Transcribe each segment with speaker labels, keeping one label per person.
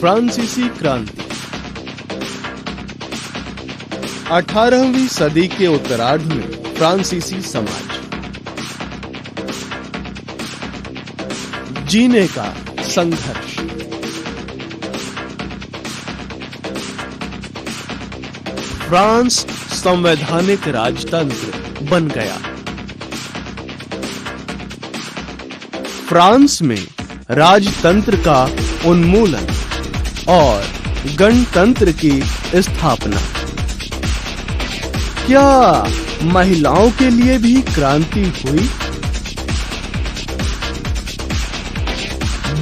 Speaker 1: फ्रांसीसी क्रांति 18वीं सदी के उत्तरार्ध में फ्रांसीसी समाज जीने का संघर्ष। फ्रांस संवैधानिक राजतंत्र बन गया। फ्रांस में राजतंत्र का उन्मूलन और गणतंत्र की स्थापना। क्या महिलाओं के लिए भी क्रांति हुई?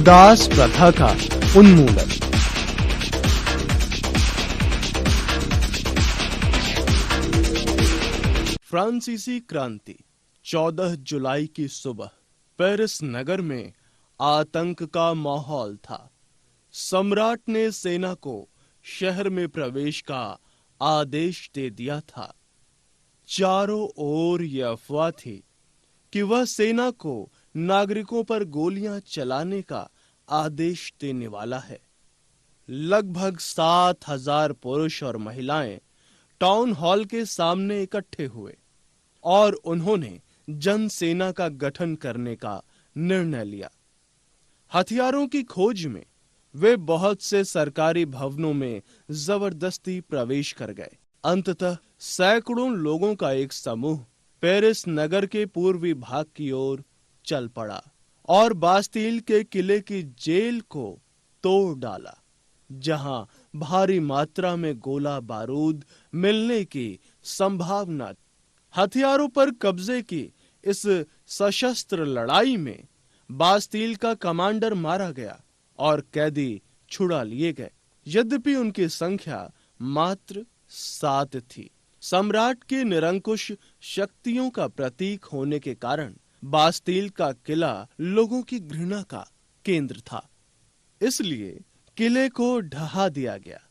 Speaker 1: दास प्रथा का उन्मूलन। फ्रांसीसी क्रांति 14 जुलाई की सुबह पेरिस नगर में आतंक का माहौल था। सम्राट ने सेना को शहर में प्रवेश का आदेश दे दिया था। चारों ओर यह अफवाह थी कि वह सेना को नागरिकों पर गोलियां चलाने का आदेश देने वाला है। लगभग 7,000 पुरुष और महिलाएं टाउन हॉल के सामने इकट्ठे हुए और उन्होंने जनसेना का गठन करने का निर्णय लिया। हथियारों की खोज में वे बहुत से सरकारी भवनों में जबरदस्ती प्रवेश कर गए। अंततः सैकड़ों लोगों का एक समूह पेरिस नगर के पूर्वी भाग की ओर चल पड़ा और बास्तील के किले की जेल को तोड़ डाला, जहां भारी मात्रा में गोला बारूद मिलने की संभावना। हथियारों पर कब्जे की इस सशस्त्र लड़ाई में बास्तील का कमांडर मारा गया और कैदी छुड़ा लिए गए। यद्यपि उनकी संख्या मात्र 7 थी। सम्राट के निरंकुश शक्तियों का प्रतीक होने के कारण बास्तील का किला लोगों की घृणा का केंद्र था। इसलिए किले को ढहा दिया गया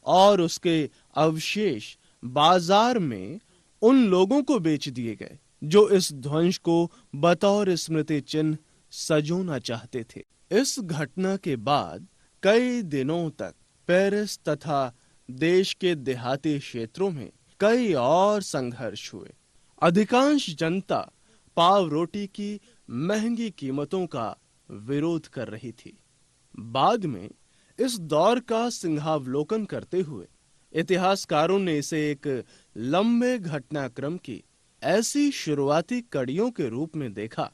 Speaker 1: और उसके अवशेष बाजार में उन लोगों को बेच दिए गए जो इस ध्वंस को बतौर स्मृति चिन्ह सजोना चाहते थे। इस घटना के बाद कई दिनों तक पेरिस तथा देश के देहाती क्षेत्रों में कई और संघर्ष हुए। अधिकांश जनता पाव रोटी की महंगी कीमतों का विरोध कर रही थी। बाद में इस दौर का सिंहावलोकन करते हुए इतिहासकारों ने इसे एक लंबे घटनाक्रम की ऐसी शुरुआती कड़ियों के रूप में देखा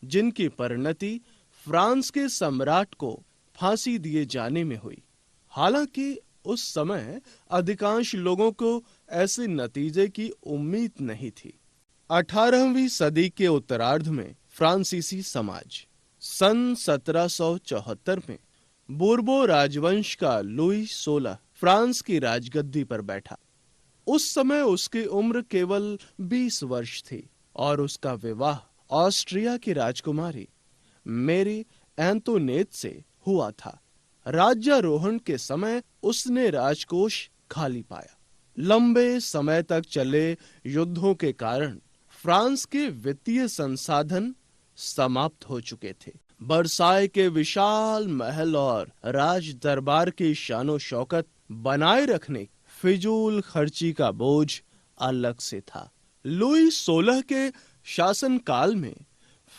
Speaker 1: जिनकी परिणति फ्रांस के सम्राट को फांसी दिए जाने में हुई। हालांकि उस समय अधिकांश लोगों को ऐसे नतीजे की उम्मीद नहीं थी। 18वीं सदी के उत्तरार्ध में फ्रांसीसी समाज सन 1774 में बोर्बो राजवंश का लुई 16 फ्रांस की राजगद्दी पर बैठा। उस समय उसकी उम्र केवल 20 वर्ष थी और उसका विवाह ऑस्ट्रिया की राजकुमारी मेरी एंटोनेट से हुआ था। राज्यारोहण के समय उसने राजकोष खाली पाया। लंबे समय तक चले युद्धों के कारण फ्रांस के वित्तीय संसाधन समाप्त हो चुके थे। बरसाई के विशाल महल और राज दरबार की शानो शौकत बनाए रखने फिजूल खर्ची का बोझ अलग से था। लुई 16 के शासनकाल में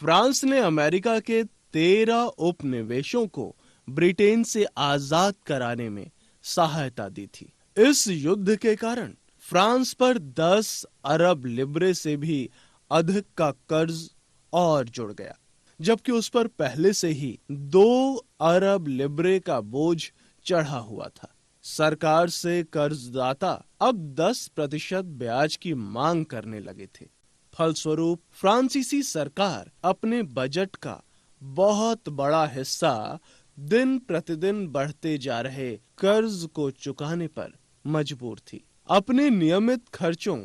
Speaker 1: फ्रांस ने अमेरिका के 13 उपनिवेशों को ब्रिटेन से आजाद कराने में सहायता दी थी। इस युद्ध के कारण फ्रांस पर 10 अरब लिब्रे से भी अधिक का कर्ज और जुड़ गया, जबकि उस पर पहले से ही 2 अरब लिब्रे का बोझ चढ़ा हुआ था। सरकार से कर्जदाता अब 10% ब्याज की मांग करने लगे थे। फलस्वरूप फ्रांसीसी सरकार अपने बजट का बहुत बड़ा हिस्सा दिन प्रतिदिन बढ़ते जा रहे कर्ज को चुकाने पर मजबूर थी। अपने नियमित खर्चों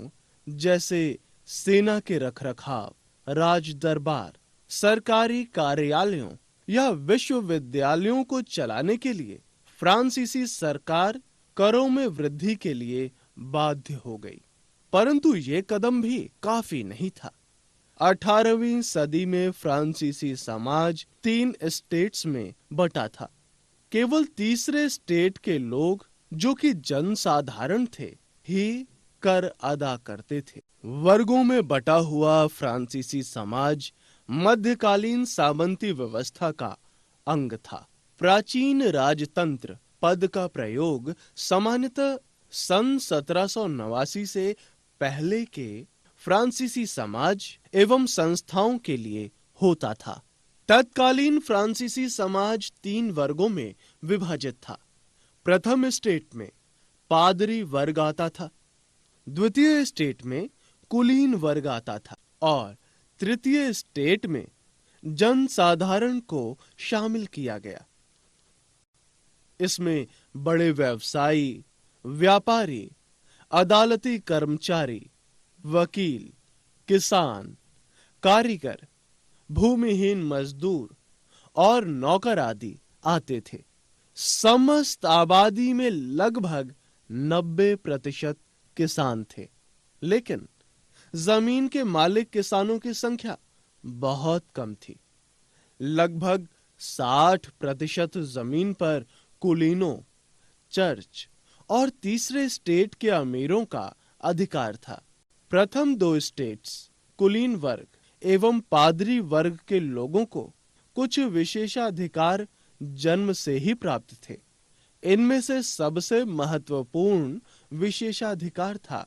Speaker 1: जैसे सेना के रखरखाव, राज दरबार, सरकारी कार्यालयों या विश्वविद्यालयों को चलाने के लिए फ्रांसीसी सरकार करों में वृद्धि के लिए बाध्य हो गई। परंतु ये कदम भी काफी नहीं था। 18वीं सदी में फ्रांसीसी समाज 3 स्टेट्स में बटा था। केवल तीसरे स्टेट के लोग, जो कि जनसाधारण थे, ही कर अदा करते थे। वर्गों में बटा हुआ फ्रांसीसी समाज मध्यकालीन सामंती व्यवस्था का अंग था। प्राचीन राजतंत्र पद का प्रयोग सामान्यतः सन 1789 से पहले के फ्रांसीसी समाज एवं संस्थाओं के लिए होता था। तत्कालीन फ्रांसीसी समाज 3 वर्गों में विभाजित था। प्रथम स्टेट में पादरी वर्ग आता था, द्वितीय स्टेट में कुलीन वर्ग आता था और तृतीय स्टेट में जनसाधारण को शामिल किया गया। इसमें बड़े व्यवसायी, व्यापारी, अदालती कर्मचारी, वकील, किसान, कारीगर, भूमिहीन मजदूर और नौकर आदि आते थे। समस्त आबादी में लगभग 90% किसान थे, लेकिन जमीन के मालिक किसानों की संख्या बहुत कम थी। लगभग 60% जमीन पर कुलीनों, चर्च और तीसरे स्टेट के अमीरों का अधिकार था। प्रथम 2 स्टेट्स, कुलीन वर्ग एवं पादरी वर्ग के लोगों को कुछ विशेषाधिकार जन्म से ही प्राप्त थे। इनमें से सबसे महत्वपूर्ण विशेषाधिकार था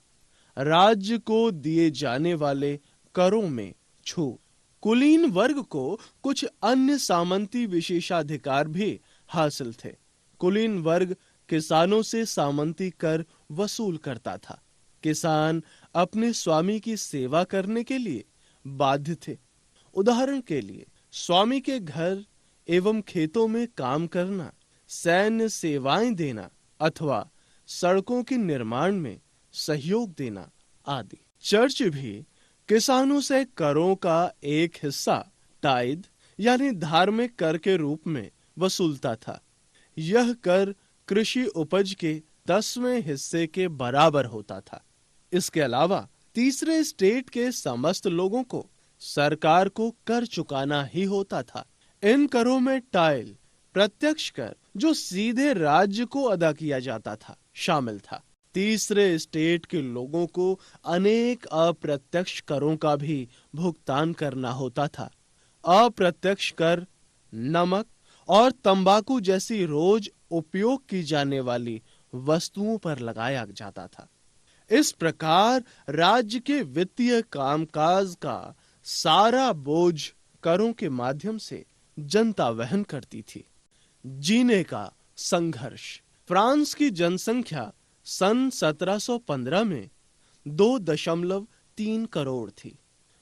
Speaker 1: राज्य को दिए जाने वाले करों में छूट। कुलीन वर्ग को कुछ अन्य सामंती विशेषाधिकार भी हासिल थे। कुलीन वर्ग किसानों से सामंती कर वसूल करता था। किसान अपने स्वामी की सेवा करने के लिए बाध्य थे। उदाहरण के लिए, स्वामी के घर एवं खेतों में काम करना, सैन्य सेवाएं देना अथवा सड़कों के निर्माण में सहयोग देना आदि। चर्च भी किसानों से करों का एक हिस्सा टाइद यानी धार्मिक कर के रूप में वसूलता था। यह कर कृषि उपज के 10वें हिस्से के बराबर होता था। इसके अलावा तीसरे स्टेट के समस्त लोगों को सरकार को कर चुकाना ही होता था। इन करों में टाइल, प्रत्यक्ष कर जो सीधे राज्य को अदा किया जाता था, शामिल था। तीसरे स्टेट के लोगों को अनेक अप्रत्यक्ष करों का भी भुगतान करना होता था। अप्रत्यक्ष कर नमक और तंबाकू जैसी रोज उपयोग की जाने वाली वस्तुओं पर लगाया जाता था। इस प्रकार राज्य के वित्तीय कामकाज का सारा बोझ करों के माध्यम से जनता वहन करती थी। जीने का संघर्ष। फ्रांस की जनसंख्या सन 1715 में 2.3 करोड़ थी,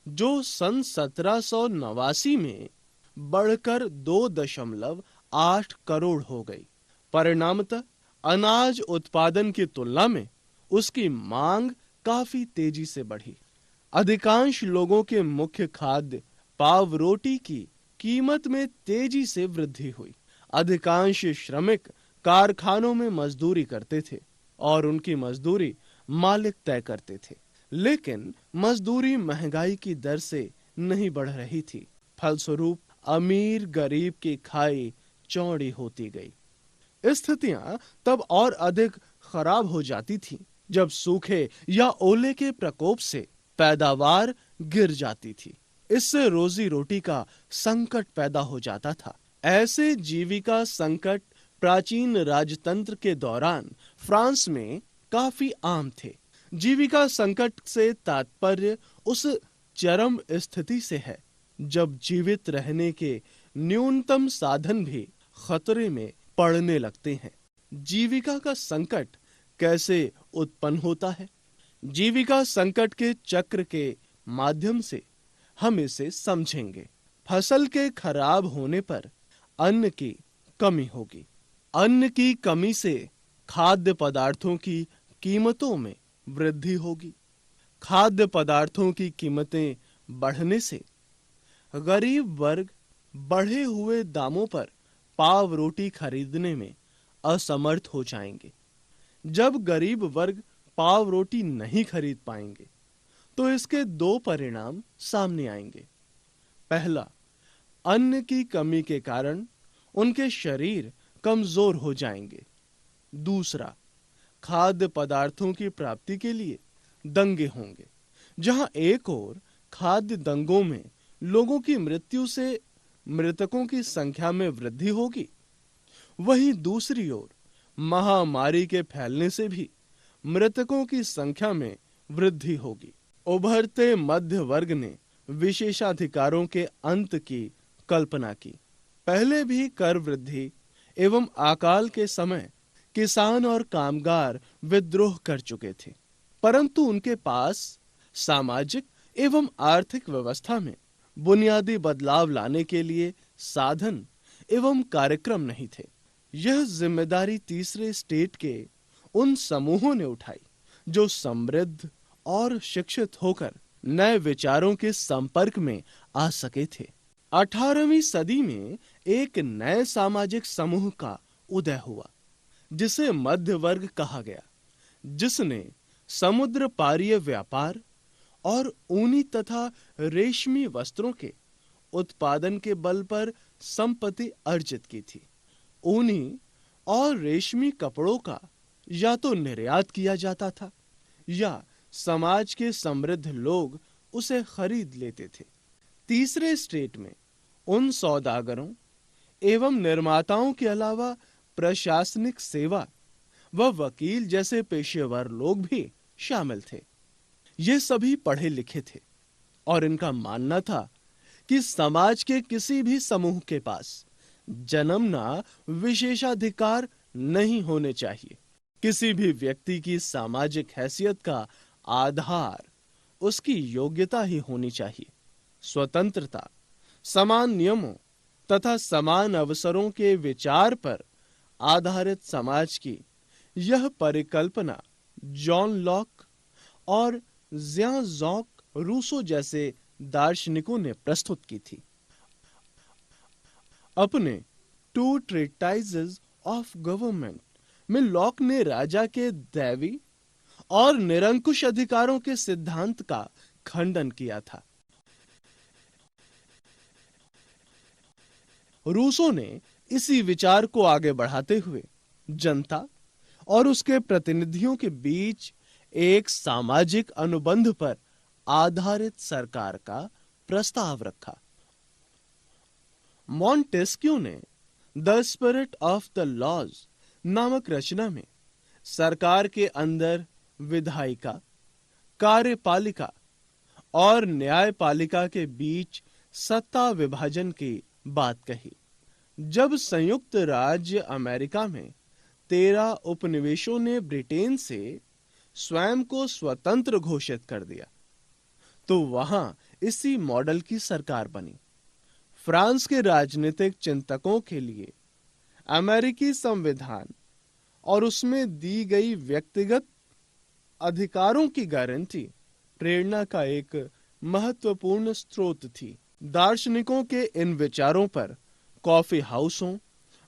Speaker 1: जो सन 1789 में बढ़कर 2.8 करोड़ हो गई। परिणामतः अनाज उत्पादन की तुलना में उसकी मांग काफी तेजी से बढ़ी। अधिकांश लोगों के मुख्य खाद्य पाव रोटी की कीमत में तेजी से वृद्धि हुई। अधिकांश श्रमिक कारखानों में मजदूरी करते थे और उनकी मजदूरी मालिक तय करते थे, लेकिन मजदूरी महंगाई की दर से नहीं बढ़ रही थी। फलस्वरूप अमीर गरीब की खाई चौड़ी होती गई। स्थितियां तब और अधिक खराब हो जाती थीं, जब सूखे या ओले के प्रकोप से पैदावार गिर जाती थी। इससे रोजी रोटी का संकट पैदा हो जाता था। ऐसे जीविका संकट प्राचीन राजतंत्र के दौरान फ्रांस में काफी आम थे। जीविका संकट से तात्पर्य उस चरम स्थिति से है जब जीवित रहने के न्यूनतम साधन भी खतरे में पड़ने लगते हैं। जीविका का संकट कैसे उत्पन्न होता है? जीविका संकट के चक्र के माध्यम से हम इसे समझेंगे। फसल के खराब होने पर अन्न की कमी होगी। अन्न की कमी से खाद्य पदार्थों की कीमतों में वृद्धि होगी। खाद्य पदार्थों की कीमतें बढ़ने से गरीब वर्ग बढ़े हुए दामों पर पाव रोटी खरीदने में असमर्थ हो जाएंगे। जब गरीब वर्ग पाव रोटी नहीं खरीद पाएंगे तो इसके 2 परिणाम सामने आएंगे। पहला, अन्न की कमी के कारण उनके शरीर कमजोर हो जाएंगे। दूसरा, खाद्य पदार्थों की प्राप्ति के लिए दंगे होंगे। जहां एक ओर खाद्य दंगों में लोगों की मृत्यु से मृतकों की संख्या में वृद्धि होगी, वहीं दूसरी ओर महामारी के फैलने से भी मृतकों की संख्या में वृद्धि होगी। उभरते मध्य वर्ग ने विशेषाधिकारों के अंत की कल्पना की। पहले भी कर वृद्धि एवं अकाल के समय किसान और कामगार विद्रोह कर चुके थे, परंतु उनके पास सामाजिक एवं आर्थिक व्यवस्था में बुनियादी बदलाव लाने के लिए साधन एवं कार्यक्रम नहीं थे। यह जिम्मेदारी तीसरे स्टेट के उन समूहों ने उठाई जो समृद्ध और शिक्षित होकर नए विचारों के संपर्क में आ सके थे। 18वीं सदी में एक नए सामाजिक समूह का उदय हुआ जिसे मध्य वर्ग कहा गया, जिसने समुद्र पारीय व्यापार और ऊनी तथा रेशमी वस्त्रों के उत्पादन के बल पर संपत्ति अर्जित की थी। ऊनी और रेशमी कपड़ों का या तो निर्यात किया जाता था या समाज के समृद्ध लोग उसे खरीद लेते थे। तीसरे स्टेट में उन सौदागरों एवं निर्माताओं के अलावा प्रशासनिक सेवा व वकील जैसे पेशेवर लोग भी शामिल थे। ये सभी पढ़े लिखे थे और इनका मानना था कि समाज के किसी भी समूह के पास जन्मना विशेषाधिकार नहीं होने चाहिए। किसी भी व्यक्ति की सामाजिक हैसियत का आधार उसकी योग्यता ही होनी चाहिए। स्वतंत्रता, समान नियमों तथा समान अवसरों के विचार पर आधारित समाज की यह परिकल्पना जॉन लॉक और ज़्यां ज़ॉक रूसो जैसे दार्शनिकों ने प्रस्तुत की थी। अपने टू ट्रीटाइजेस ऑफ गवर्नमेंट में लॉक ने राजा के दैवी और निरंकुश अधिकारों के सिद्धांत का खंडन किया था। रूसो ने इसी विचार को आगे बढ़ाते हुए जनता और उसके प्रतिनिधियों के बीच एक सामाजिक अनुबंध पर आधारित सरकार का प्रस्ताव रखा। मॉन्टेस्क्यू ने the spirit of the laws नामक रचना में सरकार के अंदर विधायिका, कार्यपालिका और न्यायपालिका के बीच सत्ता विभाजन की बात कही। जब संयुक्त राज्य अमेरिका में 13 उपनिवेशों ने ब्रिटेन से स्वयं को स्वतंत्र घोषित कर दिया, तो वहां इसी मॉडल की सरकार बनी। फ्रांस के राजनीतिक चिंतकों के लिए अमेरिकी संविधान और उसमें दी गई व्यक्तिगत अधिकारों की गारंटी प्रेरणा का एक महत्वपूर्ण स्रोत थी। दार्शनिकों के इन विचारों पर कॉफी हाउसों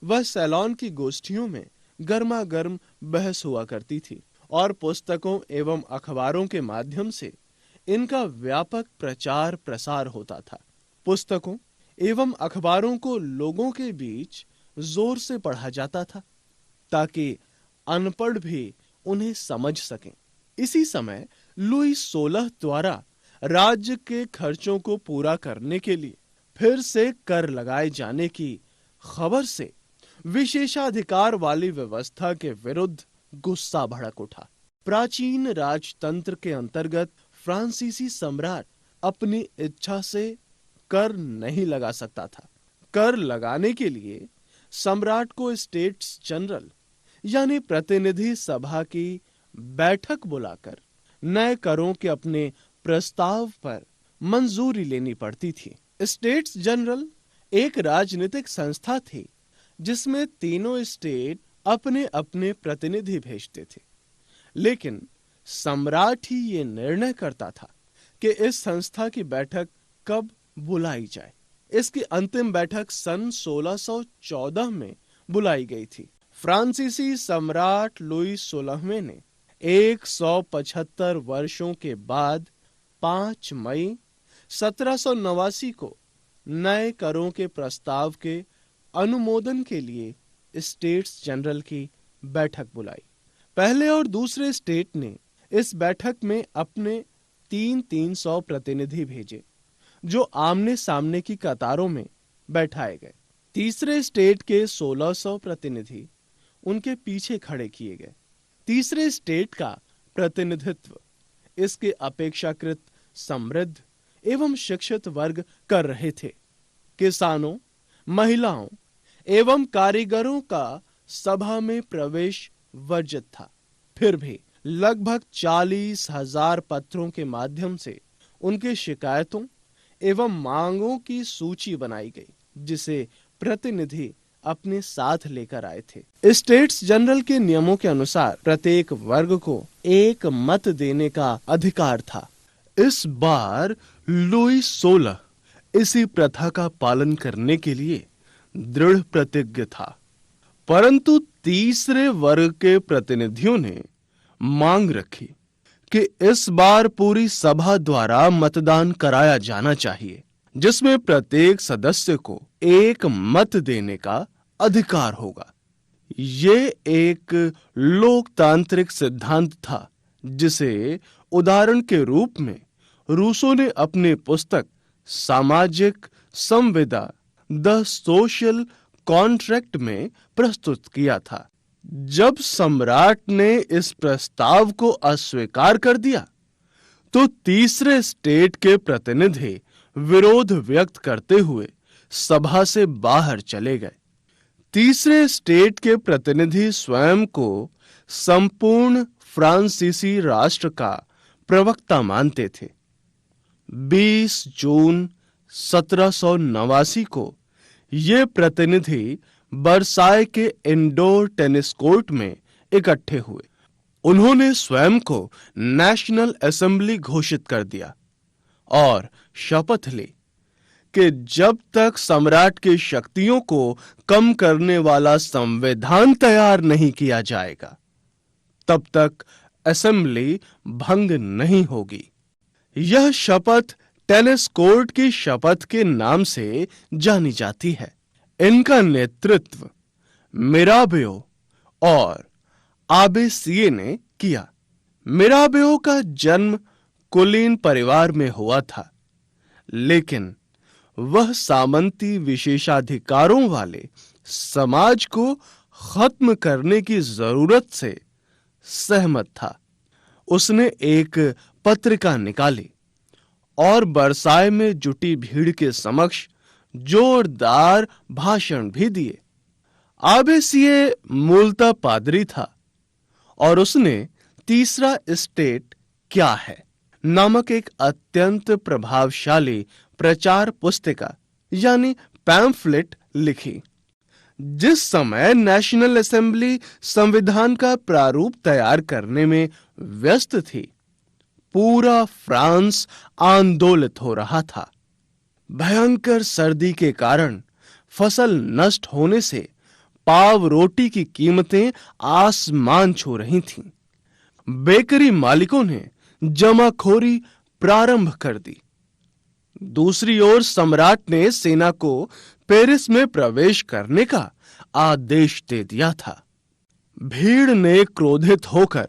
Speaker 1: व सैलॉन की गोष्ठियों में गर्मागर्म बहस हुआ करती थी और पुस्तकों एवं अखबारों के माध्यम से इनका व्यापक प्रचार प्रसार होता था। पुस्तकों एवं अखबारों को लोगों के बीच जोर से पढ़ा जाता था ताकि अनपढ़ भी उन्हें समझ सकें। इसी समय लुई 16 द्वारा राज्य के खर्चों को पूरा करने के लिए फिर से कर लगाए जाने की खबर से विशेषाधिकार वाली व्यवस्था के विरुद्ध गुस्सा भड़क उठा। प्राचीन राजतंत्र के अंतर्गत फ्रांसीसी सम्राट अपनी इच्छा से कर नहीं लगा सकता था। कर लगाने के लिए सम्राट को स्टेट्स जनरल यानी प्रतिनिधि सभा की बैठक बुलाकर नए करों के अपने प्रस्ताव पर मंजूरी लेनी पड़ती थी। स्टेट्स जनरल एक राजनीतिक संस्था थी जिसमें तीनों स्टेट अपने अपने प्रतिनिधि भेजते थे, लेकिन सम्राट ही ये निर्णय करता था कि इस संस्था की बैठक कब बुलाई जाए। इसकी अंतिम बैठक सन 1614 में बुलाई गई थी। फ्रांसीसी सम्राट लुई 16वें ने 175 वर्षों के बाद 5 मई 1789 को नए करों के प्रस्ताव के अनुमोदन के लिए स्टेट्स जनरल की बैठक बुलाई। पहले और दूसरे स्टेट ने इस बैठक में अपने 300 प्रतिनिधि भेजे, जो आमने सामने की कतारों में बैठाए गए। तीसरे स्टेट के 1600 प्रतिनिधि उनके पीछे खड़े किए गए। तीसरे स्टेट का प्रतिनिधित्व इसके अपेक्षाकृत समृद्ध एवं शिक्षित वर्ग कर रहे थे। किसानों, महिलाओं एवं कारीगरों का सभा में प्रवेश वर्जित था। फिर भी लगभग 40,000 पत्रों के माध्यम से उनके शिकायतों एवं मांगों की सूची बनाई गई, जिसे प्रतिनिधि अपने साथ लेकर आए थे। स्टेट्स जनरल के नियमों के अनुसार प्रत्येक वर्ग को एक मत देने का अधिकार था। इस बार लुई 16 इसी प्रथा का पालन करने के लिए दृढ़ प्रतिज्ञ था, परंतु तीसरे वर्ग के प्रतिनिधियों ने मांग रखी कि इस बार पूरी सभा द्वारा मतदान कराया जाना चाहिए, जिसमें प्रत्येक सदस्य को एक मत देने का अधिकार होगा। ये एक लोकतांत्रिक सिद्धांत था, जिसे उदाहरण के रूप में रूसो ने अपनी पुस्तक सामाजिक संविदा द सोशल कॉन्ट्रैक्ट में प्रस्तुत किया था। जब सम्राट ने इस प्रस्ताव को अस्वीकार कर दिया, तो तीसरे स्टेट के प्रतिनिधि विरोध व्यक्त करते हुए सभा से बाहर चले गए। तीसरे स्टेट के प्रतिनिधि स्वयं को संपूर्ण फ्रांसीसी राष्ट्र का प्रवक्ता मानते थे। 20 जून 1789 को ये प्रतिनिधि बरसाए के इंडोर टेनिस कोर्ट में इकट्ठे हुए। उन्होंने स्वयं को नेशनल असेंबली घोषित कर दिया और शपथ ली कि जब तक सम्राट की शक्तियों को कम करने वाला संविधान तैयार नहीं किया जाएगा, तब तक असेंबली भंग नहीं होगी। यह शपथ टेनिस कोर्ट की शपथ के नाम से जानी जाती है। इनका नेतृत्व मिराबेओ और आबेसिये ने किया। मिराबेओ का जन्म कुलीन परिवार में हुआ था, लेकिन वह सामंती विशेषाधिकारों वाले समाज को खत्म करने की जरूरत से सहमत था। उसने एक पत्रिका निकाली और बरसाए में जुटी भीड़ के समक्ष जोरदार भाषण भी दिए। आबेसिये मूलतः पादरी था और उसने तीसरा स्टेट क्या है नामक एक अत्यंत प्रभावशाली प्रचार पुस्तिका यानी पैम्फलेट लिखी। जिस समय नेशनल असेंबली संविधान का प्रारूप तैयार करने में व्यस्त थी, पूरा फ्रांस आंदोलित हो रहा था। भयंकर सर्दी के कारण फसल नष्ट होने से पाव रोटी की कीमतें आसमान छू रही थीं। बेकरी मालिकों ने जमाखोरी प्रारंभ कर दी। दूसरी ओर सम्राट ने सेना को पेरिस में प्रवेश करने का आदेश दे दिया था। भीड़ ने क्रोधित होकर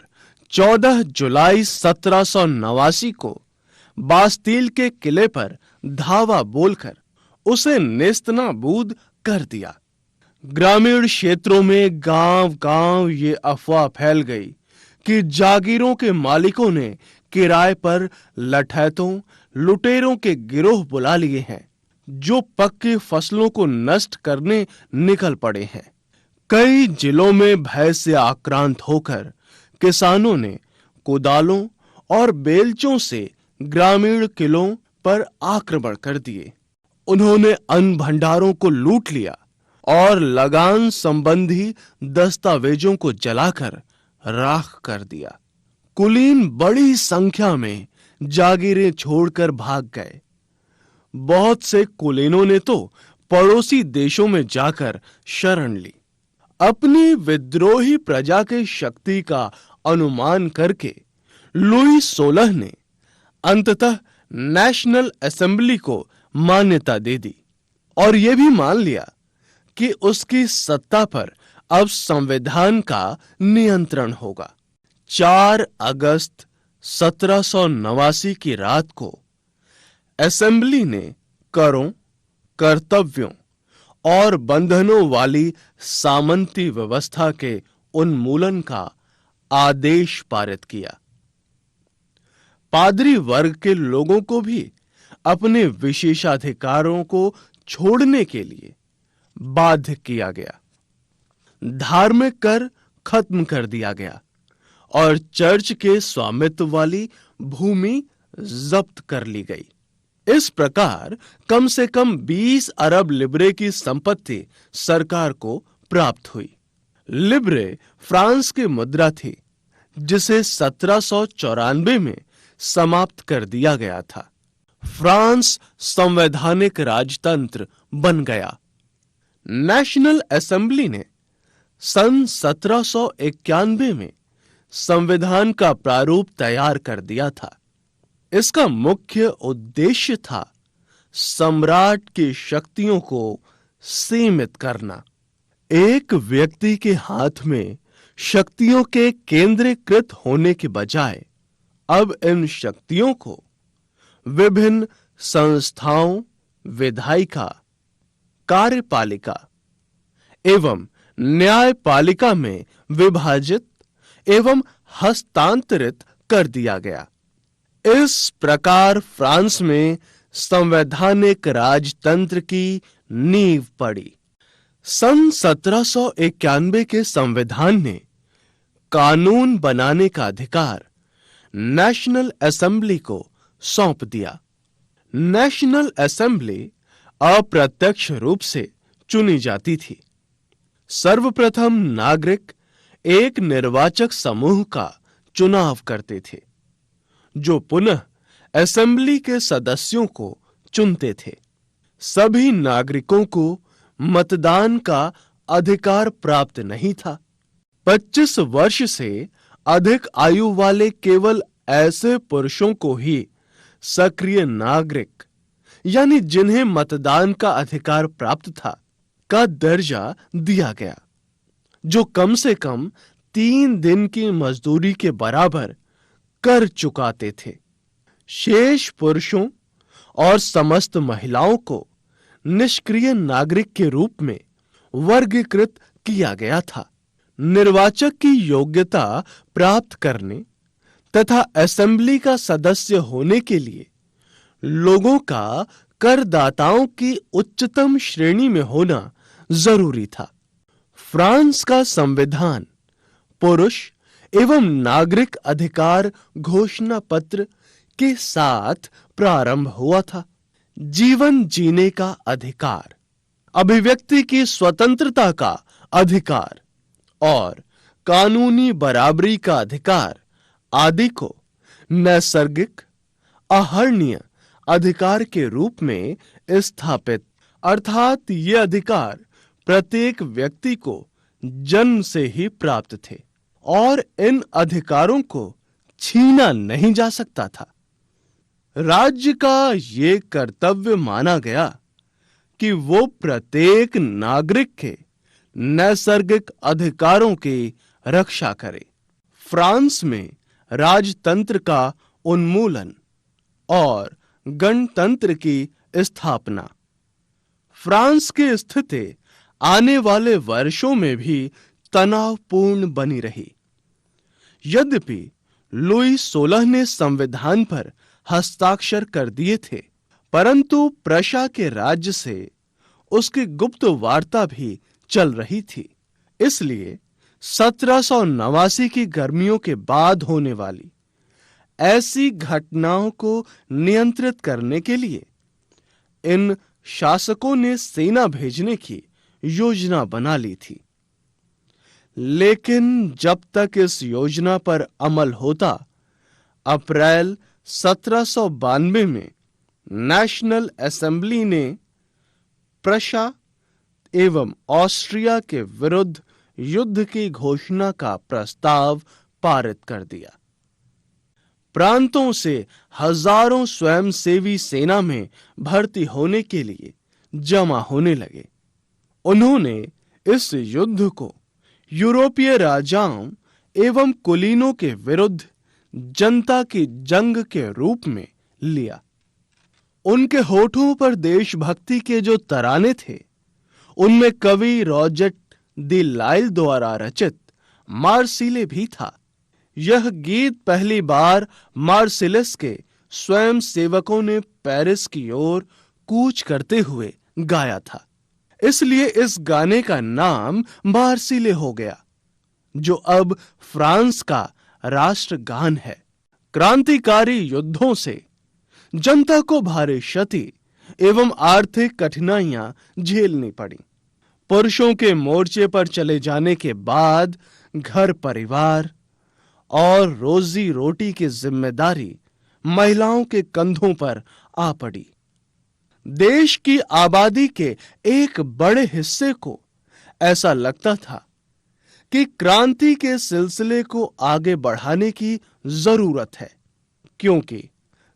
Speaker 1: 14 जुलाई 1789 को बास्तील के किले पर धावा बोलकर उसे नेस्तनाबूद कर दिया। ग्रामीण क्षेत्रों में गांव-गांव ये अफवाह फैल गई कि जागीरों के मालिकों ने किराए पर लठैतों, लुटेरों के गिरोह बुला लिए हैं, जो पक्की फसलों को नष्ट करने निकल पड़े हैं। कई जिलों में भय से आक्रांत होकर किसानों ने कुदालों और बेलचों से ग्रामीण किलों पर आक्रमण कर दिए। उन्होंने अन्न भंडारों को लूट लिया और लगान संबंधी दस्तावेजों को जलाकर राख कर दिया। कुलीन बड़ी संख्या में जागीरें छोड़कर भाग गए। बहुत से कुलीनों ने तो पड़ोसी देशों में जाकर शरण ली। अपनी विद्रोही प्रजा की शक्ति का अनुमान करके लुई 16 ने अंततः नेशनल असेंबली को मान्यता दे दी और यह भी मान लिया कि उसकी सत्ता पर अब संविधान का नियंत्रण होगा। 4 अगस्त 1789 की रात को असेंबली ने करों, कर्तव्यों और बंधनों वाली सामंती व्यवस्था के उन्मूलन का आदेश पारित किया। पादरी वर्ग के लोगों को भी अपने विशेषाधिकारों को छोड़ने के लिए बाध्य किया गया। धार्मिक कर खत्म कर दिया गया और चर्च के स्वामित्व वाली भूमि जब्त कर ली गई। इस प्रकार कम से कम 20 अरब लिब्रे की संपत्ति सरकार को प्राप्त हुई। लिब्रे फ्रांस की मुद्रा थी, जिसे 1794 में समाप्त कर दिया गया था। फ्रांस संवैधानिक राजतंत्र बन गया। नेशनल असेंबली ने सन 1791 में संविधान का प्रारूप तैयार कर दिया था। इसका मुख्य उद्देश्य था सम्राट की शक्तियों को सीमित करना। एक व्यक्ति के हाथ में शक्तियों के केंद्रीकृत होने के बजाय अब इन शक्तियों को विभिन्न संस्थाओं, विधायिका, कार्यपालिका एवं न्यायपालिका में विभाजित एवं हस्तांतरित कर दिया गया। इस प्रकार फ्रांस में संवैधानिक राजतंत्र की नींव पड़ी। सन 1791 के संविधान ने कानून बनाने का अधिकार नेशनल असेंबली को सौंप दिया। नेशनल असेंबली अप्रत्यक्ष रूप से चुनी जाती थी। सर्वप्रथम नागरिक एक निर्वाचक समूह का चुनाव करते थे, जो पुनः असेंबली के सदस्यों को चुनते थे। सभी नागरिकों को मतदान का अधिकार प्राप्त नहीं था। 25 वर्ष से अधिक आयु वाले केवल ऐसे पुरुषों को ही सक्रिय नागरिक, यानी जिन्हें मतदान का अधिकार प्राप्त था, का दर्जा दिया गया, जो कम से कम 3 दिन की मजदूरी के बराबर कर चुकाते थे। शेष पुरुषों और समस्त महिलाओं को निष्क्रिय नागरिक के रूप में वर्गीकृत किया गया था। निर्वाचक की योग्यता प्राप्त करने तथा असेंबली का सदस्य होने के लिए लोगों का करदाताओं की उच्चतम श्रेणी में होना जरूरी था। फ्रांस का संविधान पुरुष एवं नागरिक अधिकार घोषणा पत्र के साथ प्रारंभ हुआ था। जीवन जीने का अधिकार, अभिव्यक्ति की स्वतंत्रता का अधिकार और कानूनी बराबरी का अधिकार आदि को नैसर्गिक आहरणीय अधिकार के रूप में स्थापित, अर्थात ये अधिकार प्रत्येक व्यक्ति को जन्म से ही प्राप्त थे और इन अधिकारों को छीना नहीं जा सकता था। राज्य का ये कर्तव्य माना गया कि वो प्रत्येक नागरिक के नैसर्गिक अधिकारों की रक्षा करे। फ्रांस में राजतंत्र का उन्मूलन और गणतंत्र की स्थापना। फ्रांस की स्थिति आने वाले वर्षों में भी तनावपूर्ण बनी रही। यद्यपि लुई 16 ने संविधान पर हस्ताक्षर कर दिए थे, परंतु प्रशा के राज्य से उसकी गुप्त वार्ता भी चल रही थी। इसलिए 1789 की गर्मियों के बाद होने वाली ऐसी घटनाओं को नियंत्रित करने के लिए इन शासकों ने सेना भेजने की योजना बना ली थी। लेकिन जब तक इस योजना पर अमल होता, अप्रैल 1792 में नेशनल असेंबली ने प्रशा एवं ऑस्ट्रिया के विरुद्ध युद्ध की घोषणा का प्रस्ताव पारित कर दिया। प्रांतों से हजारों स्वयंसेवी सेना में भर्ती होने के लिए जमा होने लगे। उन्होंने इस युद्ध को यूरोपीय राजाओं एवं कुलीनों के विरुद्ध जनता की जंग के रूप में लिया। उनके होठों पर देशभक्ति के जो तराने थे, उनमें कवि रॉजर द लाइल द्वारा रचित मार्सिले भी था। यह गीत पहली बार मार्सिलस के स्वयं सेवकों ने पेरिस की ओर कूच करते हुए गाया था। इसलिए इस गाने का नाम मार्सिले हो गया, जो अब फ्रांस का राष्ट्रगान है। क्रांतिकारी युद्धों से जनता को भारी क्षति एवं आर्थिक कठिनाइयां झेलनी पड़ी। पुरुषों के मोर्चे पर चले जाने के बाद घर परिवार और रोजी रोटी की जिम्मेदारी महिलाओं के कंधों पर आ पड़ी। देश की आबादी के एक बड़े हिस्से को ऐसा लगता था कि क्रांति के सिलसिले को आगे बढ़ाने की जरूरत है, क्योंकि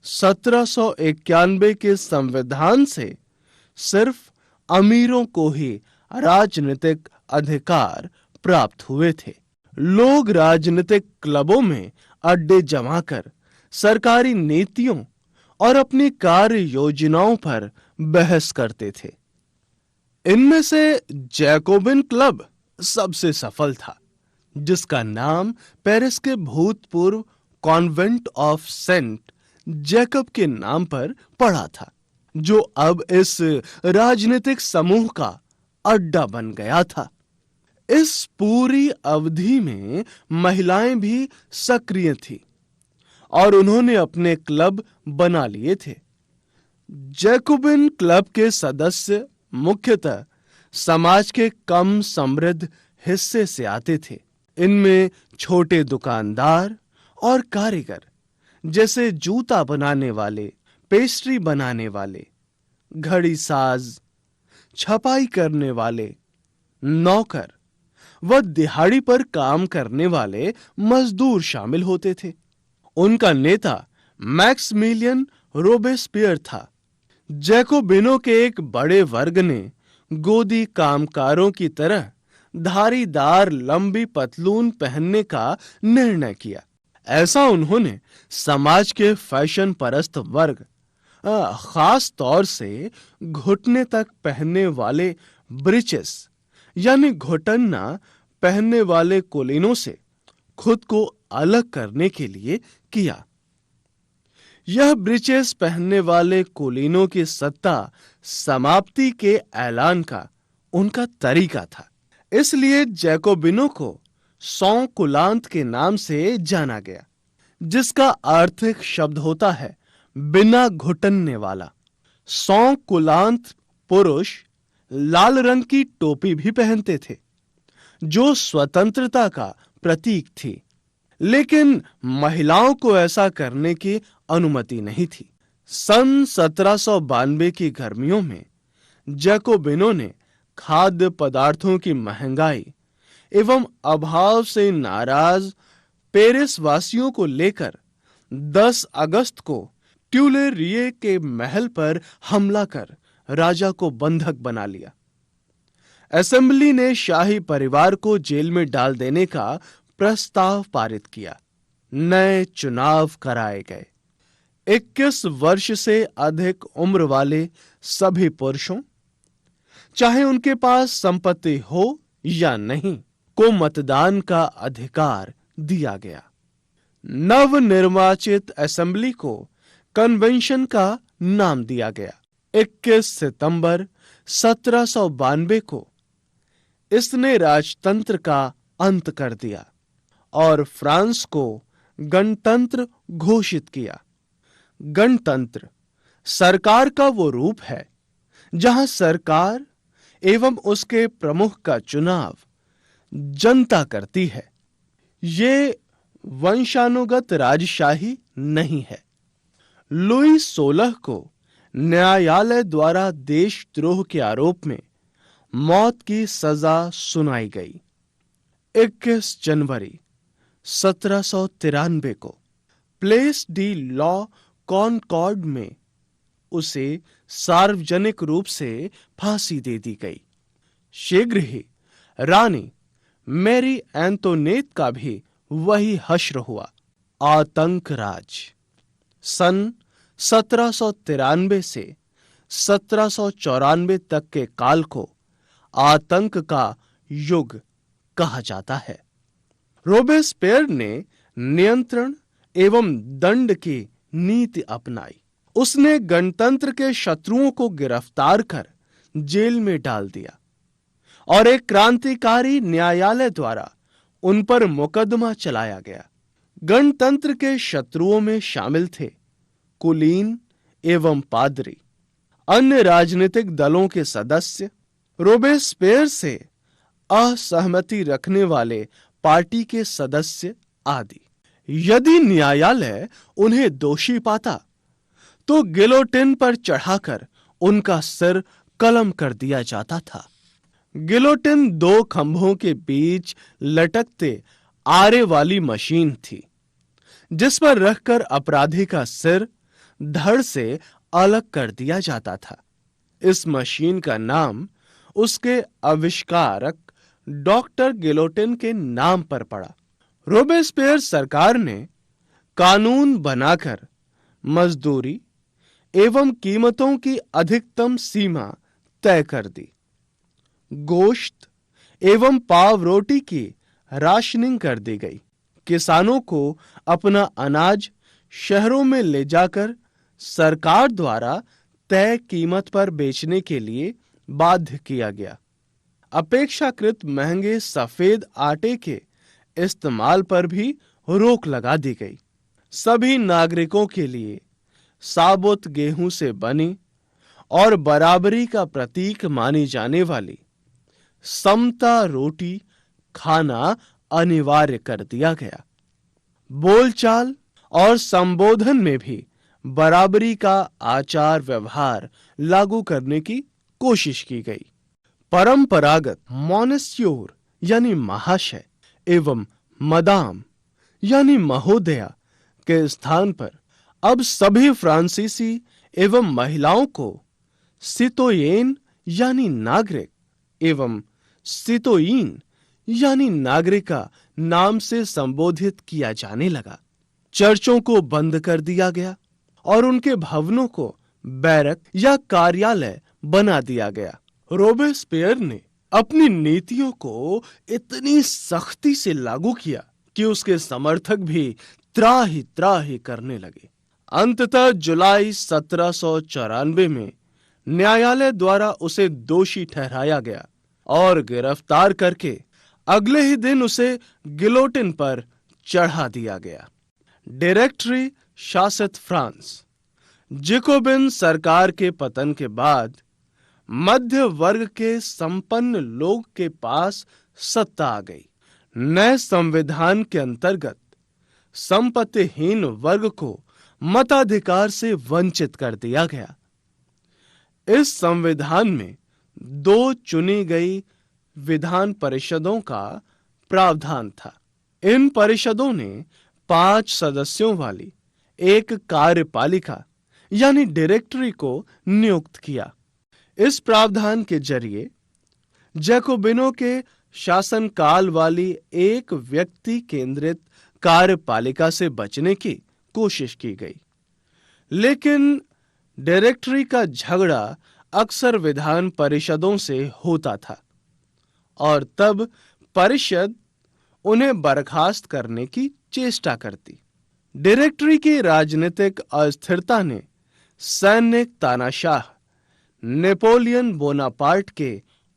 Speaker 1: 1791 के संविधान से सिर्फ अमीरों को ही राजनीतिक अधिकार प्राप्त हुए थे। लोग राजनीतिक क्लबों में अड्डे जमाकर सरकारी नीतियों और अपनी कार्य योजनाओं पर बहस करते थे। इनमें से जैकोबिन क्लब सबसे सफल था, जिसका नाम पेरिस के भूतपूर्व कॉन्वेंट ऑफ सेंट जैकब के नाम पर पड़ा था, जो अब इस राजनीतिक समूह का अड्डा बन गया था। इस पूरी अवधि में महिलाएं भी सक्रिय थी और उन्होंने अपने क्लब बना लिए थे। जैकोबिन क्लब के सदस्य मुख्यतः समाज के कम समृद्ध हिस्से से आते थे। इनमें छोटे दुकानदार और कारीगर, जैसे जूता बनाने वाले, पेस्ट्री बनाने वाले, घड़ी साज, छपाई करने वाले, नौकर व दिहाड़ी पर काम करने वाले मजदूर शामिल होते थे। उनका नेता मैक्समिलियन रोबेस्पियर था। जैकोबिनों के एक बड़े वर्ग ने गोदी कामकारों की तरह धारीदार लंबी पतलून पहनने का निर्णय किया। ऐसा उन्होंने समाज के फैशन परस्त वर्ग, खास तौर से घुटने तक पहनने वाले ब्रीचेस यानी घुटन्ना पहनने वाले कुलीनों से खुद को अलग करने के लिए किया। यह ब्रीचेस पहनने वाले कुलीनों की सत्ता समाप्ति के ऐलान का उनका तरीका था। इसलिए जैकोबिनों को सॉ कुलांत के नाम से जाना गया, जिसका आर्थिक शब्द होता है बिना घुटनने वाला। सॉ कुलांत पुरुष लाल रंग की टोपी भी पहनते थे, जो स्वतंत्रता का प्रतीक थी, लेकिन महिलाओं को ऐसा करने की अनुमति नहीं थी। सन 1792 की गर्मियों में जैकोबिनों ने खाद्य पदार्थों की महंगाई एवं अभाव से नाराज पेरिस वासियों को लेकर 10 अगस्त को ट्यूलेरिये के महल पर हमला कर राजा को बंधक बना लिया। असेंबली ने शाही परिवार को जेल में डाल देने का प्रस्ताव पारित किया। नए चुनाव कराए गए। 21 वर्ष से अधिक उम्र वाले सभी पुरुषों, चाहे उनके पास संपत्ति हो या नहीं, को मतदान का अधिकार दिया गया। नवनिर्वाचित असेंबली को कन्वेंशन का नाम दिया गया। 21 सितंबर 1792 को इसने राजतंत्र का अंत कर दिया और फ्रांस को गणतंत्र घोषित किया। गणतंत्र सरकार का वो रूप है जहां सरकार एवं उसके प्रमुख का चुनाव जनता करती है। ये वंशानुगत राजशाही नहीं है। लुई 16 को न्यायालय द्वारा देशद्रोह के आरोप में मौत की सजा सुनाई गई। 21 जनवरी 1793 को प्लेस डी लॉ कॉनकॉर्ड में उसे सार्वजनिक रूप से फांसी दे दी गई। शीघ्र ही रानी मैरी एंटोनेट का भी वही हश्र हुआ, आतंक राज। सन 1793 से 1794 तक के काल को आतंक का युग कहा जाता है। रोबेस्पियर ने नियंत्रण एवं दंड की नीति अपनाई। उसने गणतंत्र के शत्रुओं को गिरफ्तार कर जेल में डाल दिया और एक क्रांतिकारी न्यायालय द्वारा उन पर मुकदमा चलाया गया। गणतंत्र के शत्रुओं में शामिल थे कुलीन एवं पादरी, अन्य राजनीतिक दलों के सदस्य, रोबेस्पियर से असहमति रखने वाले पार्टी के सदस्य आदि। यदि न्यायालय उन्हें दोषी पाता तो गिलोटिन पर चढ़ाकर उनका सिर कलम कर दिया जाता था। गिलोटिन 2 खंभों के बीच लटकते आरे वाली मशीन थी, जिस पर रखकर अपराधी का सिर धड़ से अलग कर दिया जाता था। इस मशीन का नाम उसके आविष्कारक डॉक्टर गिलोटिन के नाम पर पड़ा। रोबेस्पियर सरकार ने कानून बनाकर मजदूरी एवं कीमतों की अधिकतम सीमा तय कर दी। गोश्त एवं पाव रोटी की राशनिंग कर दी गई। किसानों को अपना अनाज शहरों में ले जाकर सरकार द्वारा तय कीमत पर बेचने के लिए बाध्य किया गया। अपेक्षाकृत महंगे सफेद आटे के इस्तेमाल पर भी रोक लगा दी गई। सभी नागरिकों के लिए साबुत गेहूं से बनी और बराबरी का प्रतीक मानी जाने वाली समता रोटी खाना अनिवार्य कर दिया गया। बोलचाल और संबोधन में भी बराबरी का आचार व्यवहार लागू करने की कोशिश की गई। परंपरागत मोनेस्योर यानी महाशय एवं मदाम यानी महोदया के स्थान पर अब सभी फ्रांसीसी एवं महिलाओं को सितोयेन यानी नागरिक एवं सितोयीन यानी नागरिका नाम से संबोधित किया जाने लगा। चर्चों को बंद कर दिया गया और उनके भवनों को बैरक या कार्यालय बना दिया गया। रोबेस्पियर ने अपनी नीतियों को इतनी सख्ती से लागू किया कि उसके समर्थक भी त्राही करने लगे। अंततः जुलाई 1794 में न्यायालय द्वारा उसे दोषी ठहराया गया और गिरफ्तार करके अगले ही दिन उसे गिलोटिन पर चढ़ा दिया गया। डायरेक्टरी शासित फ्रांस। जैकोबिन सरकार के पतन के बाद मध्य वर्ग के संपन्न लोग के पास सत्ता आ गई। नए संविधान के अंतर्गत संपत्तिहीन वर्ग को मताधिकार से वंचित कर दिया गया। इस संविधान में 2 चुनी गई विधान परिषदों का प्रावधान था। इन परिषदों ने 5 सदस्यों वाली एक कार्यपालिका यानी डायरेक्टरी को नियुक्त किया। इस प्रावधान के जरिए जैकोबिनों के शासनकाल वाली एक व्यक्ति केंद्रित कार्यपालिका से बचने की कोशिश की गई, लेकिन डायरेक्टरी का झगड़ा अक्सर विधान परिषदों से होता था और तब परिषद उन्हें बर्खास्त करने की चेष्टा करती। डायरेक्टरी की राजनीतिक अस्थिरता ने सैनिक तानाशाह नेपोलियन बोनापार्ट के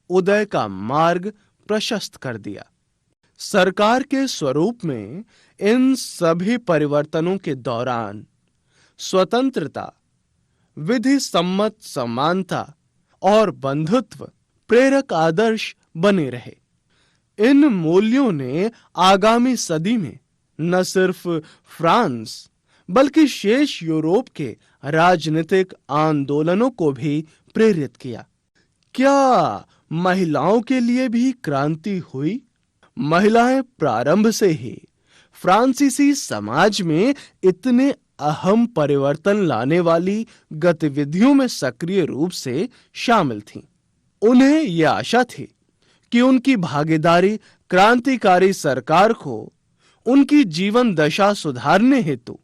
Speaker 1: उदय का मार्ग प्रशस्त कर दिया। सरकार के स्वरूप में इन सभी परिवर्तनों के दौरान स्वतंत्रता, विधि सम्मत समानता और बंधुत्व प्रेरक आदर्श बने रहे। इन मूल्यों ने आगामी सदी में न सिर्फ फ्रांस बल्कि शेष यूरोप के राजनीतिक आंदोलनों को भी प्रेरित किया। क्या महिलाओं के लिए भी क्रांति हुई? महिलाएं प्रारंभ से ही फ्रांसीसी समाज में इतने अहम परिवर्तन लाने वाली गतिविधियों में सक्रिय रूप से शामिल थीं। उन्हें यह आशा थी कि उनकी भागीदारी क्रांतिकारी सरकार को उनकी जीवन दशा सुधारने हेतु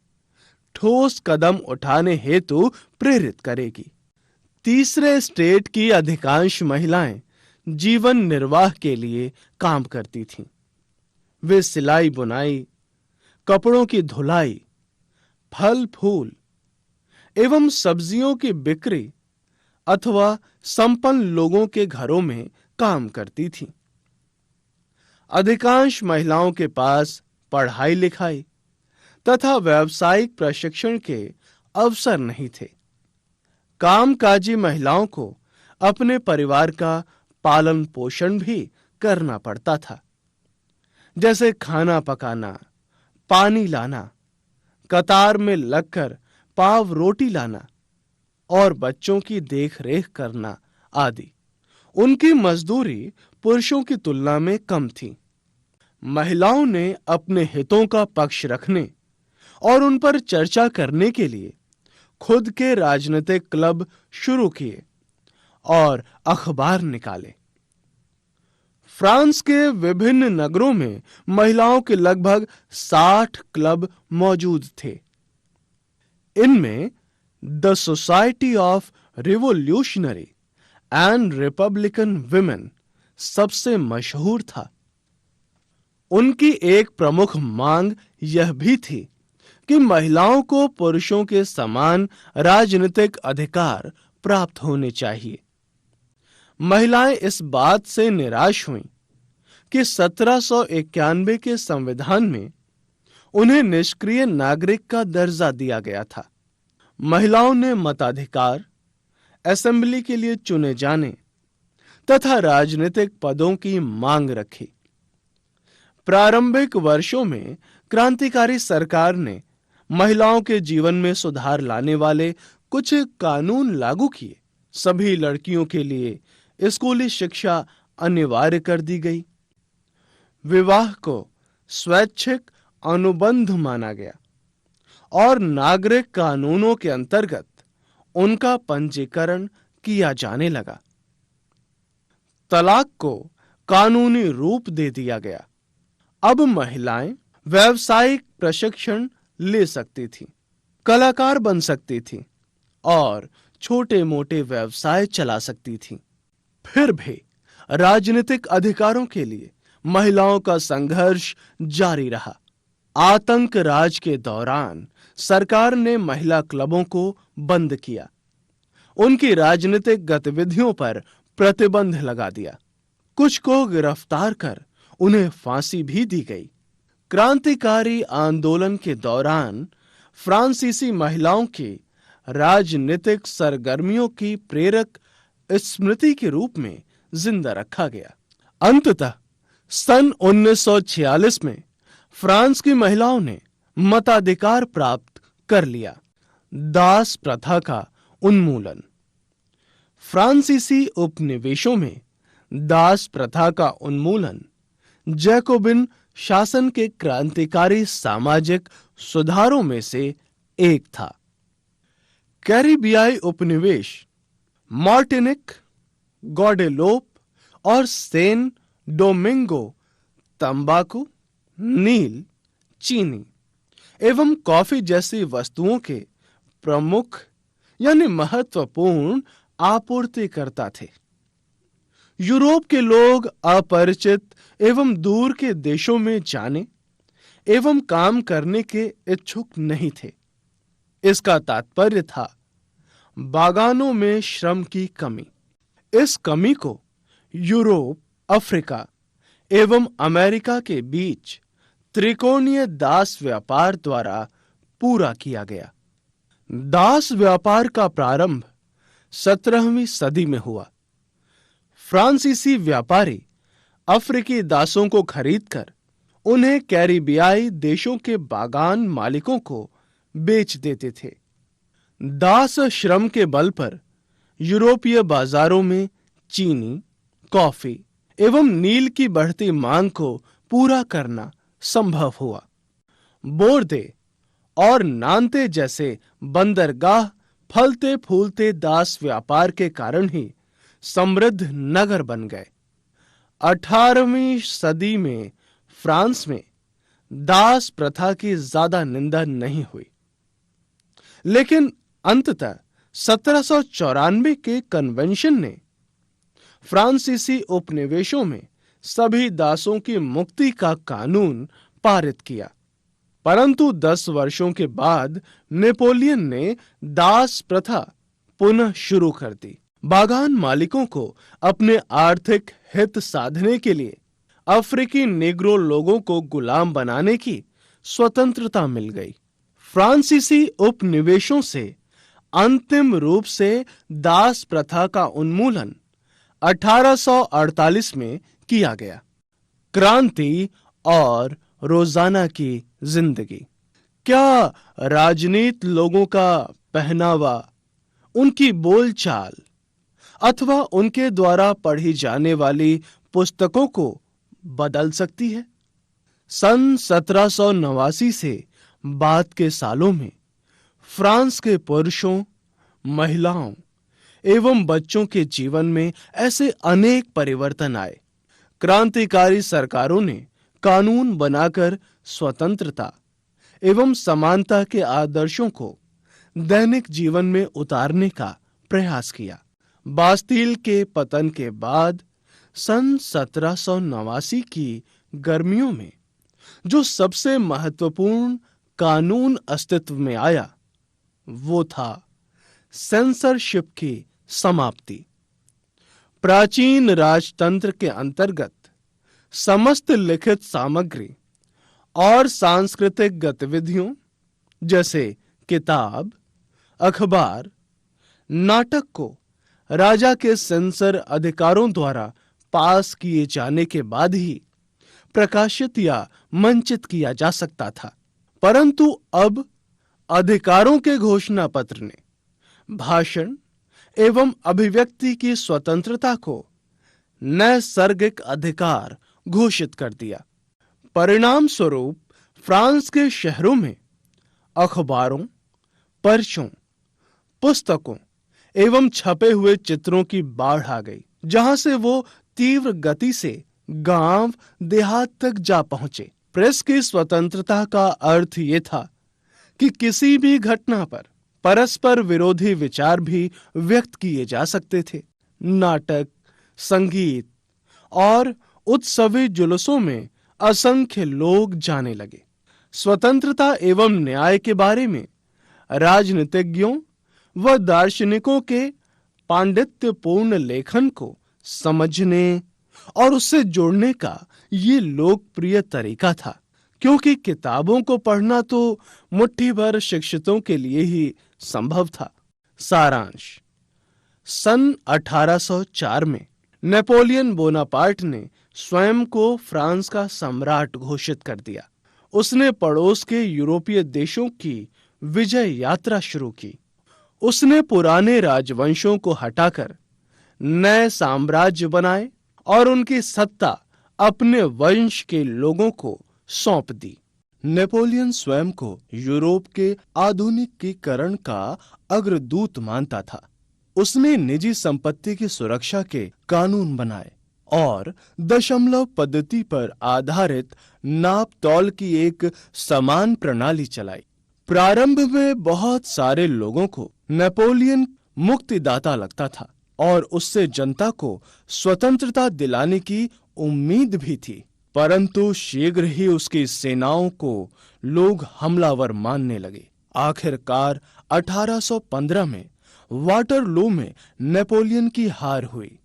Speaker 1: ठोस कदम उठाने हेतु प्रेरित करेगी। तीसरे स्टेट की अधिकांश महिलाएं जीवन निर्वाह के लिए काम करती थीं। वे सिलाई बुनाई, कपड़ों की धुलाई, फल फूल एवं सब्जियों की बिक्री अथवा संपन्न लोगों के घरों में काम करती थीं। अधिकांश महिलाओं के पास पढ़ाई लिखाई तथा व्यावसायिक प्रशिक्षण के अवसर नहीं थे। कामकाजी महिलाओं को अपने परिवार का पालन पोषण भी करना पड़ता था, जैसे खाना पकाना, पानी लाना, कतार में लगकर पाव रोटी लाना और बच्चों की देखरेख करना आदि। उनकी मजदूरी पुरुषों की तुलना में कम थी। महिलाओं ने अपने हितों का पक्ष रखने और उन पर चर्चा करने के लिए खुद के राजनीतिक क्लब शुरू किए और अखबार निकाले। फ्रांस के विभिन्न नगरों में महिलाओं के लगभग 60 क्लब मौजूद थे। इनमें the society of revolutionary and Republican women सबसे मशहूर था। उनकी एक प्रमुख मांग यह भी थी कि महिलाओं को पुरुषों के समान राजनीतिक अधिकार प्राप्त होने चाहिए। महिलाएं इस बात से निराश हुईं कि 1791 के संविधान में उन्हें निष्क्रिय नागरिक का दर्जा दिया गया था। महिलाओं ने मताधिकार, असेंबली के लिए चुने जाने तथा राजनीतिक पदों की मांग रखी। प्रारंभिक वर्षों में क्रांतिकारी सरकार ने महिलाओं के जीवन में सुधार लाने वाले कुछ कानून लागू किए। सभी लड़कियों के लिए स्कूली शिक्षा अनिवार्य कर दी गई। विवाह को स्वैच्छिक अनुबंध माना गया और नागरिक कानूनों के अंतर्गत उनका पंजीकरण किया जाने लगा। तलाक को कानूनी रूप दे दिया गया। अब महिलाएं व्यावसायिक प्रशिक्षण ले सकती थीं, कलाकार बन सकती थीं और छोटे-मोटे व्यवसाय चला सकती थीं। फिर भी राजनीतिक अधिकारों के लिए महिलाओं का संघर्ष जारी रहा। आतंक राज के दौरान सरकार ने महिला क्लबों को बंद किया, उनकी राजनीतिक गतिविधियों पर प्रतिबंध लगा दिया। कुछ को गिरफ्तार कर उन्हें फांसी भी दी गई। क्रांतिकारी आंदोलन के दौरान फ्रांसीसी महिलाओं की राजनीतिक सरगर्मियों की प्रेरक स्मृति के रूप में जिंदा रखा गया। अंततः सन 1946 में फ्रांस की महिलाओं ने मताधिकार प्राप्त कर लिया। दास प्रथा का उन्मूलन। फ्रांसीसी उपनिवेशों में दास प्रथा का उन्मूलन जैकोबिन शासन के क्रांतिकारी सामाजिक सुधारों में से एक था। कैरिबियाई उपनिवेश मार्टिनिक, गॉडेलोप और सेन डोमिंगो तंबाकू, नील, चीनी एवं कॉफी जैसी वस्तुओं के प्रमुख यानी महत्वपूर्ण आपूर्तिकर्ता थे। यूरोप के लोग अपरिचित एवं दूर के देशों में जाने एवं काम करने के इच्छुक नहीं थे। इसका तात्पर्य था बागानों में श्रम की कमी। इस कमी को यूरोप, अफ्रीका एवं अमेरिका के बीच त्रिकोणीय दास व्यापार द्वारा पूरा किया गया। दास व्यापार का प्रारंभ 17वीं सदी में हुआ। फ्रांसीसी व्यापारी अफ्रीकी दासों को खरीदकर उन्हें कैरिबियाई देशों के बागान मालिकों को बेच देते थे। दास श्रम के बल पर यूरोपीय बाजारों में चीनी, कॉफी एवं नील की बढ़ती मांग को पूरा करना संभव हुआ। बोर्दे और नान्ते जैसे बंदरगाह फलते फूलते दास व्यापार के कारण ही समृद्ध नगर बन गए। 18वीं सदी में फ्रांस में दास प्रथा की ज्यादा निंदा नहीं हुई, लेकिन अंततः 1794 के कन्वेंशन ने फ्रांसीसी उपनिवेशों में सभी दासों की मुक्ति का कानून पारित किया। परंतु 10 वर्षों के बाद नेपोलियन ने दास प्रथा पुनः शुरू कर दी। बागान मालिकों को अपने आर्थिक हित साधने के लिए अफ्रीकी नेग्रो लोगों को गुलाम बनाने की स्वतंत्रता मिल गई। फ्रांसीसी उपनिवेशों से अंतिम रूप से दास प्रथा का उन्मूलन 1848 में किया गया। क्रांति और रोजाना की जिंदगी। क्या राजनीति लोगों का पहनावा, उनकी बोलचाल अथवा उनके द्वारा पढ़ी जाने वाली पुस्तकों को बदल सकती है? सन 1789 से बाद के सालों में फ्रांस के पुरुषों, महिलाओं एवं बच्चों के जीवन में ऐसे अनेक परिवर्तन आए। क्रांतिकारी सरकारों ने कानून बनाकर स्वतंत्रता एवं समानता के आदर्शों को दैनिक जीवन में उतारने का प्रयास किया। बास्तील के पतन के बाद सन 1789 की गर्मियों में जो सबसे महत्वपूर्ण कानून अस्तित्व में आया वो था सेंसरशिप की समाप्ति। प्राचीन राजतंत्र के अंतर्गत समस्त लिखित सामग्री और सांस्कृतिक गतिविधियों जैसे किताब, अखबार, नाटक को राजा के सेंसर अधिकारों द्वारा पास किए जाने के बाद ही प्रकाशित या मंचित किया जा सकता था। परंतु अब अधिकारों के घोषणा पत्र ने भाषण एवं अभिव्यक्ति की स्वतंत्रता को नैसर्गिक अधिकार घोषित कर दिया। परिणाम स्वरूप फ्रांस के शहरों में अखबारों, पर्चों, पुस्तकों एवं छपे हुए चित्रों की बाढ़ आ गई, जहां से वो तीव्र गति से गांव देहात तक जा पहुंचे। प्रेस की स्वतंत्रता का अर्थ ये था कि किसी भी घटना पर परस्पर विरोधी विचार भी व्यक्त किए जा सकते थे। नाटक, संगीत और उत्सवी जुलूसों में असंख्य लोग जाने लगे। स्वतंत्रता एवं न्याय के बारे में राजनीतिज्ञों व दार्शनिकों के पांडित्यपूर्ण लेखन को समझने और उससे जोड़ने का ये लोकप्रिय तरीका था, क्योंकि किताबों को पढ़ना तो मुट्ठी भर शिक्षितों के लिए ही संभव था। सारांश: सन 1804 में नेपोलियन बोनापार्ट ने स्वयं को फ्रांस का सम्राट घोषित कर दिया। उसने पड़ोस के यूरोपीय देशों की विजय यात्रा शुरू की। उसने पुराने राजवंशों को हटाकर नए साम्राज्य बनाए और उनकी सत्ता अपने वंश के लोगों को सौंप दी। नेपोलियन स्वयं को यूरोप के आधुनिकीकरण का अग्रदूत मानता था। उसने निजी संपत्ति की सुरक्षा के कानून बनाए और दशमलव पद्धति पर आधारित नाप तौल की एक समान प्रणाली चलाई। प्रारंभ में बहुत सारे लोगों को नेपोलियन मुक्तिदाता लगता था और उससे जनता को स्वतंत्रता दिलाने की उम्मीद भी थी, परंतु शीघ्र ही उसकी सेनाओं को लोग हमलावर मानने लगे। आखिरकार 1815 में वाटरलू में नेपोलियन की हार हुई।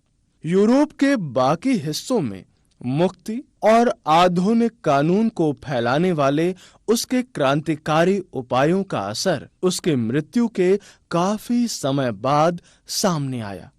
Speaker 1: यूरोप के बाकी हिस्सों में मुक्ति और आधुनिक कानून को फैलाने वाले उसके क्रांतिकारी उपायों का असर उसके मृत्यु के काफी समय बाद सामने आया।